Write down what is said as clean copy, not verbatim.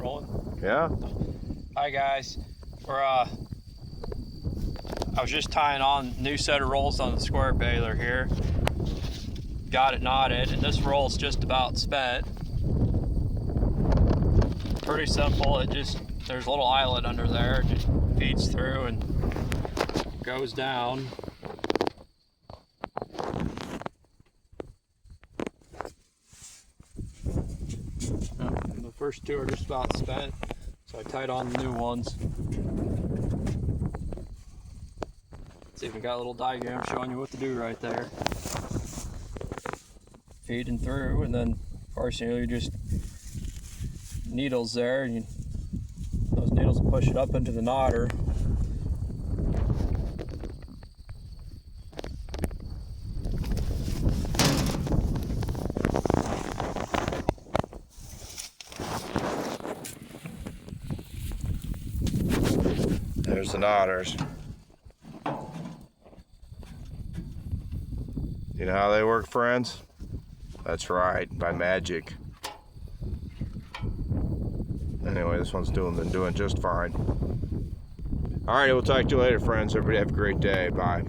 Rolling? Yeah. Hi guys. I was just tying on a new set of rolls on the square baler here. Got it knotted, and this roll's just about spent. Pretty simple. There's a little eyelet under there. It just feeds through and goes down. The first two are just about spent, so I tied on the new ones. See if we got a little diagram showing you what to do right there. Feeding through, and then of course you just needles there, and those needles will push it up into the knotter. There's the knotters. You know how they work, friends? That's right, by magic. Anyway, this one's been doing just fine. All right, we'll talk to you later, friends. Everybody have a great day. Bye.